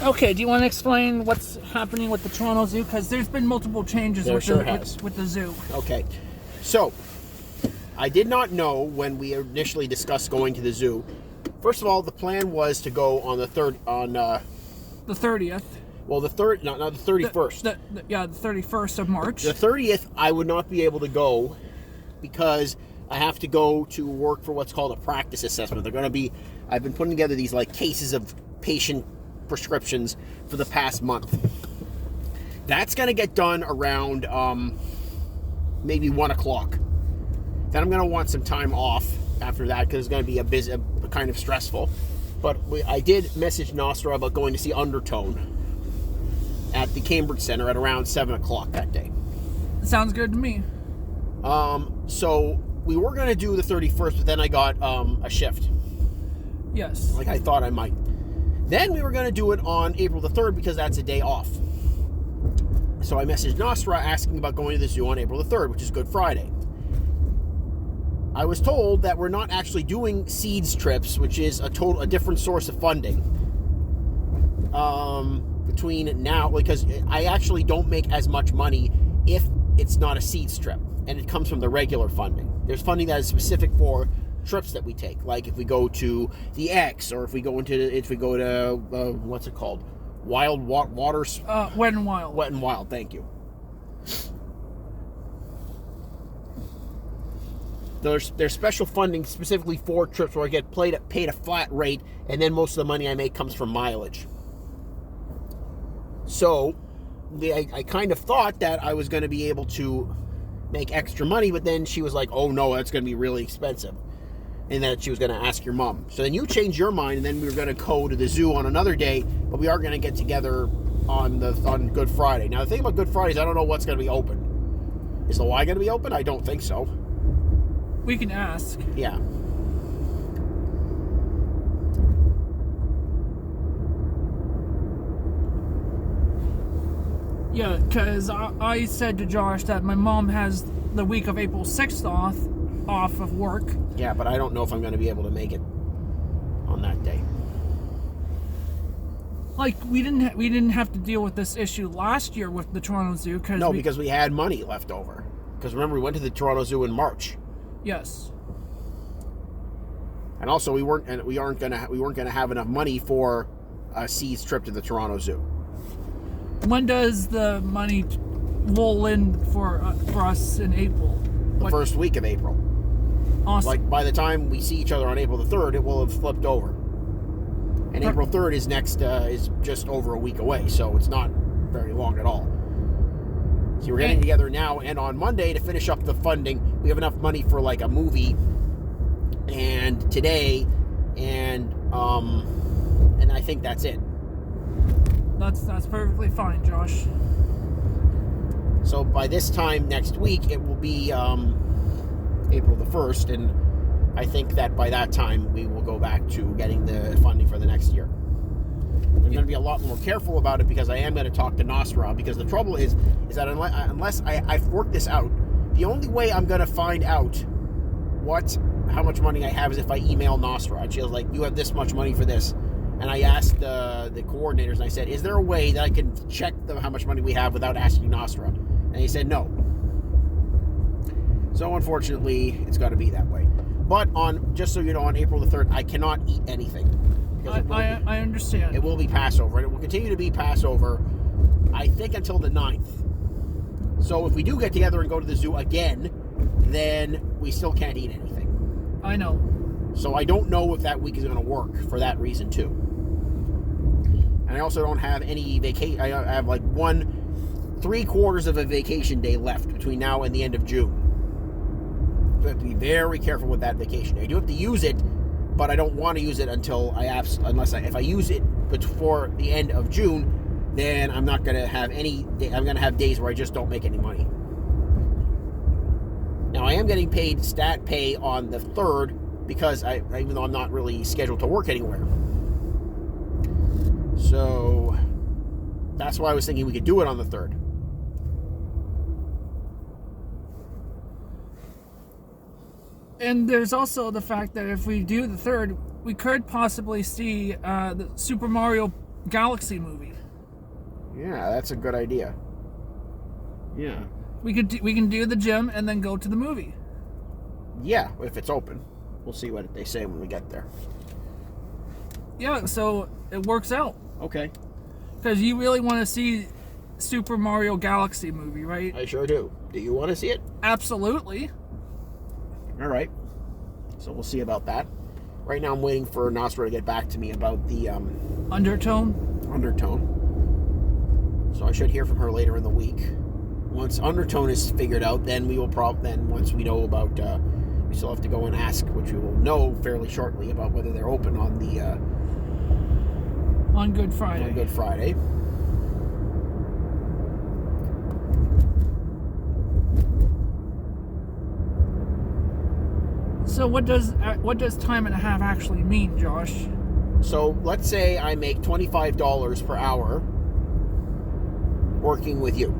Okay, do you want to explain what's happening with the Toronto Zoo? Because there's been multiple changes with the zoo. Okay, so I did not know when we initially discussed going to the zoo. First of all, the plan was to go on the 30th. Well, the 31st. The 31st of March. The 30th, I would not be able to go because I have to go to work for what's called a practice assessment. I've been putting together these like cases of patient prescriptions for the past month. That's going to get done around maybe 1 o'clock. Then I'm going to want some time off after that because it's going to be a kind of stressful. But I did message Nostra about going to see Undertone at the Cambridge Center at around 7 o'clock that day. Sounds good to me. So we were going to do the 31st, but then I got a shift. Yes. Like I thought I might. Then we were going to do it on April the 3rd because that's a day off. So I messaged Nostra asking about going to the zoo on April the 3rd, which is Good Friday. I was told that we're not actually doing seeds trips, which is a different source of funding. Between now, because I actually don't make as much money if it's not a seeds trip, and it comes from the regular funding. There's funding that is specific for trips that we take, like if we go to the X, or if we go to what's it called, Wild Waters, Wet and Wild. Wet and Wild. Thank you. There's special funding specifically for trips where I get paid a flat rate, and then most of the money I make comes from mileage. So I kind of thought that I was going to be able to make extra money, but then she was like, oh no, that's going to be really expensive, and that she was going to ask your mom. So then you changed your mind, and then we were going to go to the zoo on another day, but we are going to get together on Good Friday. Now the thing about Good Friday is I don't know what's going to be open. Is the Y going to be open? I don't think so. We can ask. Yeah. Yeah, because I said to Josh that my mom has the week of April 6th off of work. Yeah, but I don't know if I'm going to be able to make it on that day. Like, we didn't have to deal with this issue last year with the Toronto Zoo because we had money left over. Because remember, we went to the Toronto Zoo in March. Yes. And also, we weren't gonna have enough money for a seeds trip to the Toronto Zoo. When does the money roll in for us in April? The first week of April. Awesome. Like by the time we see each other on April the 3rd, it will have flipped over. And April 3rd is just over a week away, so it's not very long at all. So we're getting together now, and on Monday to finish up the funding, we have enough money for like a movie, and today, and I think that's it. That's perfectly fine, Josh. So by this time next week, it will be April the 1st, and I think that by that time we will go back to getting the funding for the next year. I'm going to be a lot more careful about it because I am going to talk to Nostra, because the trouble is that unless I've worked this out, the only way I'm going to find out how much money I have is if I email Nostra. And she was like, you have this much money for this. And I asked the coordinators, and I said, is there a way that I can check how much money we have without asking Nostra? And he said no. So unfortunately, it's got to be that way. But just so you know, on April the 3rd, I cannot eat anything. I understand. It will be Passover, and it will continue to be Passover, I think, until the 9th. So if we do get together and go to the zoo again, then we still can't eat anything. I know. So I don't know if that week is going to work for that reason, too. And I also don't have any vacation. I have like 3/4 of a vacation day left between now and the end of June. So I have to be very careful with that vacation day. I do have to use it, but I don't want to use it until if I use it before the end of June, then I'm not going to have I'm going to have days where I just don't make any money. Now I am getting paid stat pay on the 3rd because even though I'm not really scheduled to work anywhere. So that's why I was thinking we could do it on the 3rd. And there's also the fact that if we do the 3rd, we could possibly see the Super Mario Galaxy movie. Yeah, that's a good idea. Yeah. We can do the gym and then go to the movie. Yeah, if it's open. We'll see what they say when we get there. Yeah, so it works out. Okay. Because you really want to see Super Mario Galaxy movie, right? I sure do. Do you want to see it? Absolutely. All right. So we'll see about that. Right now I'm waiting for Nostra to get back to me about the Undertone. So I should hear from her later in the week. Once Undertone is figured out, then we will then once we know about, we still have to go and ask, which we will know fairly shortly, about whether they're open on the on Good Friday. On Good Friday. So what does time and a half actually mean, Josh? So let's say I make $25 per hour working with you.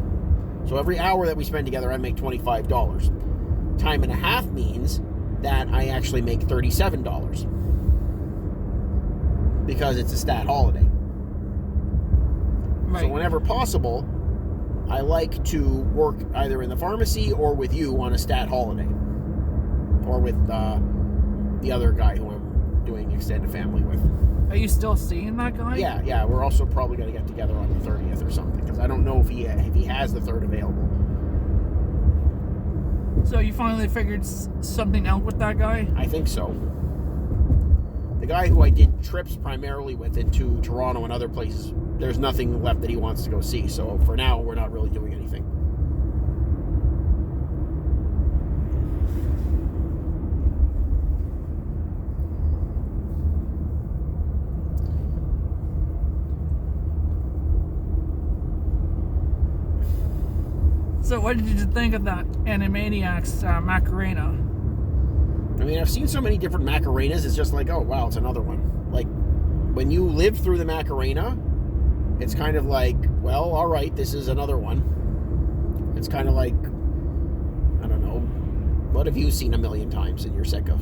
So every hour that we spend together, I make $25. Time and a half means that I actually make $37 because it's a stat holiday. Right. So whenever possible, I like to work either in the pharmacy or with you on a stat holiday, or with the other guy who I'm doing extended family with. Are you still seeing that guy? Yeah. We're also probably going to get together on the 30th or something, because I don't know if he has the 3rd available. So you finally figured something out with that guy? I think so. The guy who I did trips primarily with into Toronto and other places, there's nothing left that he wants to go see. So for now, we're not really doing anything. So what did you think of that Animaniacs Macarena? I mean, I've seen so many different Macarenas, it's just like, oh, wow, it's another one. Like, when you live through the Macarena, it's kind of like, well, all right, this is another one. It's kind of like, I don't know, what have you seen a million times and you're sick of?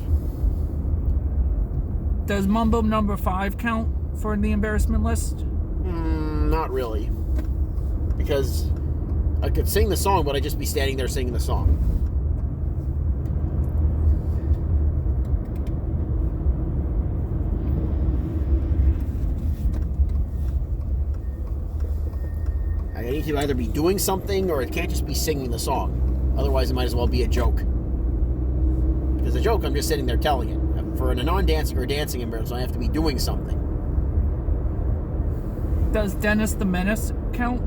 Does Mumbo number 5 count for the embarrassment list? Not really. Because I could sing the song, but I'd just be standing there singing the song. I need to either be doing something, or it can't just be singing the song. Otherwise, it might as well be a joke. Because a joke, I'm just sitting there telling it. For a non-dancing or dancing embarrassment, I have to be doing something. Does Dennis the Menace count?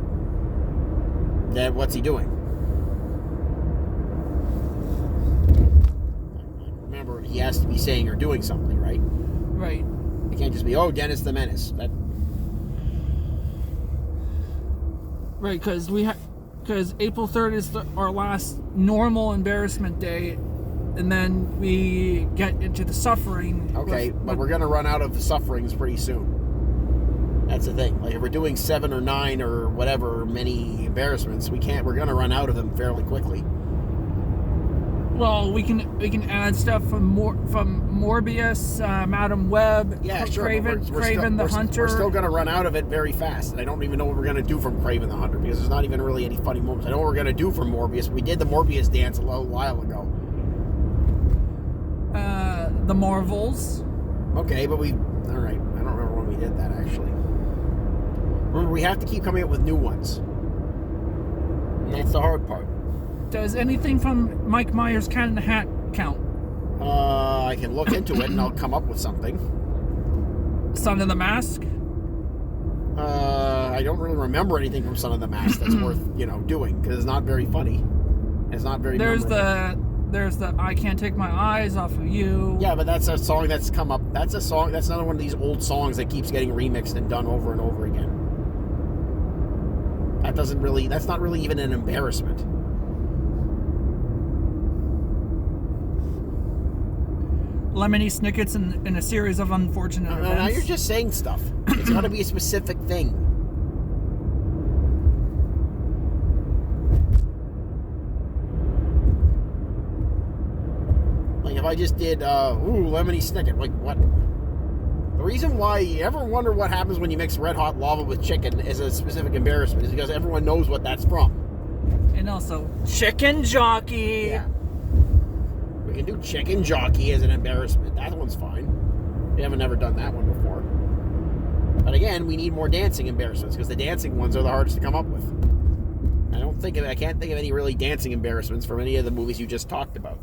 Then what's he doing? Remember, he has to be saying or doing something, right? Right. It can't just be, oh, Dennis the Menace. Right, because April 3rd is our last normal embarrassment day, and then we get into the suffering. Okay, but we're going to run out of the sufferings pretty soon. That's the thing. Like, if we're doing 7 or 9 or whatever many embarrassments, we're going to run out of them fairly quickly. Well, we can add stuff from Morbius, Madam Web, yeah, sure, Craven the Hunter. We're still going to run out of it very fast. And I don't even know what we're going to do from Craven the Hunter, because there's not even really any funny moments. I know what we're going to do from Morbius. We did the Morbius dance a little while ago. The Marvels. Okay, but all right. I don't remember when we did that, actually. Remember, we have to keep coming up with new ones. And that's the hard part. Does anything from Mike Myers' Cat in the Hat count? I can look into it and I'll come up with something. Son of the Mask? I don't really remember anything from Son of the Mask that's worth, doing, because it's not very funny. It's not very memorable. There's the I Can't Take My Eyes Off of You. Yeah, but that's a song that's come up. That's another one of these old songs that keeps getting remixed and done over and over again. That's not really even an embarrassment. Lemony Snicket's in a series of unfortunate events. Now you're just saying stuff. It's got to be a specific thing. Like if I just did, Lemony Snicket, like what? reason why you ever wonder what happens when you mix red hot lava with chicken is a specific embarrassment is because everyone knows what that's from. And also, chicken jockey. Yeah. We can do chicken jockey as an embarrassment. That one's fine. We haven't ever done that one before. But again, we need more dancing embarrassments because the dancing ones are the hardest to come up with. I can't think of any really dancing embarrassments from any of the movies you just talked about.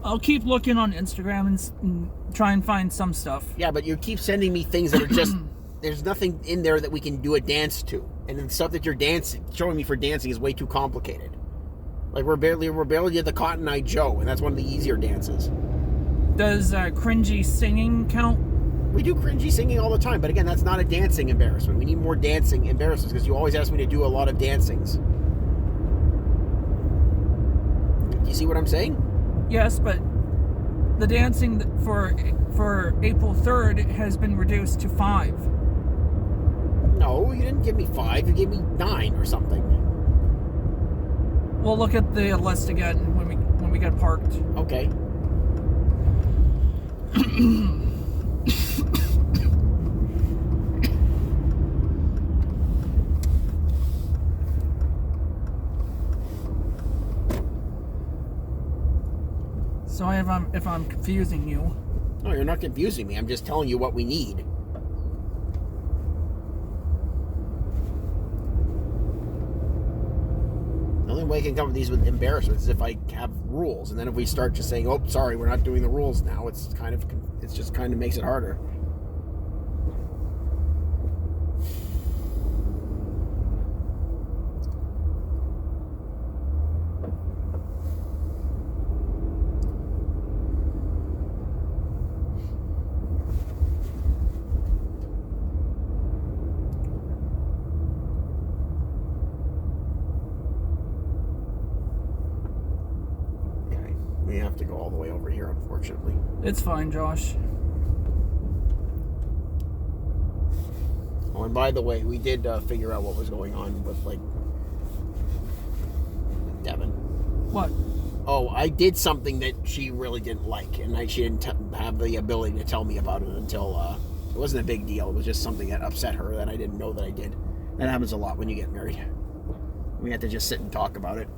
I'll keep looking on Instagram and try and find some stuff. Yeah, but you keep sending me things that are just... There's nothing in there that we can do a dance to. And the stuff that you're showing me for dancing is way too complicated. Like, we're barely did the Cotton Eye Joe, and that's one of the easier dances. Does cringy singing count? We do cringy singing all the time, but again, that's not a dancing embarrassment. We need more dancing embarrassments, because you always ask me to do a lot of dancings. Do you see what I'm saying? Yes, but the dancing for April 3rd has been reduced to 5. No, you didn't give me 5. You gave me 9 or something. We'll look at the list again when we get parked. Okay. So if I'm confusing you. No, you're not confusing me. I'm just telling you what we need. The only way I can come up with these with embarrassments is if I have rules, and then if we start just saying, "Oh, sorry, we're not doing the rules now," it just kind of makes it harder. We have to go all the way over here, unfortunately. It's fine, Josh. Oh, and by the way, we did figure out what was going on with, like, Devin. What? Oh, I did something that she really didn't like, and she didn't have the ability to tell me about it until, it wasn't a big deal. It was just something that upset her that I didn't know that I did. That happens a lot when you get married. We had to just sit and talk about it.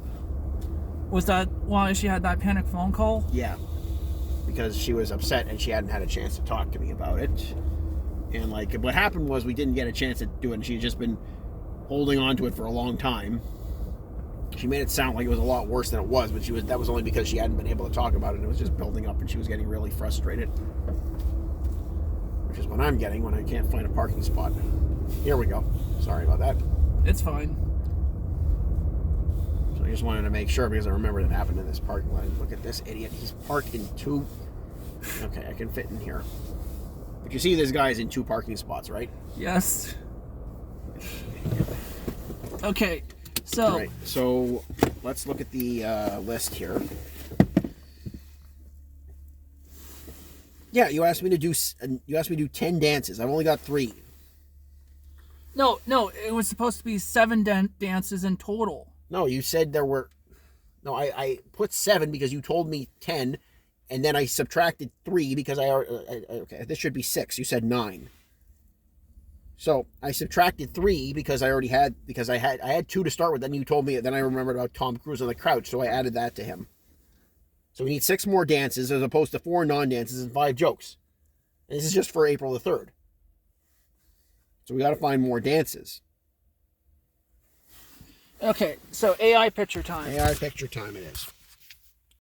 Was that why she had that panic phone call? Yeah, because she was upset and she hadn't had a chance to talk to me about it. And like, what happened was we didn't get a chance to do it, and she had just been holding on to it for a long time. She made it sound like it was a lot worse than it was, but that was only because she hadn't been able to talk about it, and it was just building up, and she was getting really frustrated. Which is what I'm getting when I can't find a parking spot. Here we go. Sorry about that. It's fine. I just wanted to make sure because I remember it happened in this parking lot. Look at this idiot. He's parked in 2. Okay, I can fit in here. But you see this guy's in 2 parking spots, right? Yes. Okay, so... All right, so let's look at the list here. Yeah, you asked me to do 10 dances. I've only got 3. No, it was supposed to be 7 dances in total. No, you said there were... No, I put 7 because you told me 10, and then I subtracted 3 because okay, this should be 6. You said 9. So I subtracted 3 because I had 2 to start with. Then you told me. Then I remembered about Tom Cruise on the couch, so I added that to him. So we need 6 more dances as opposed to 4 non-dances and 5 jokes. And this is just for April the 3rd. So we got to find more dances. Okay, so AI picture time. AI picture time it is.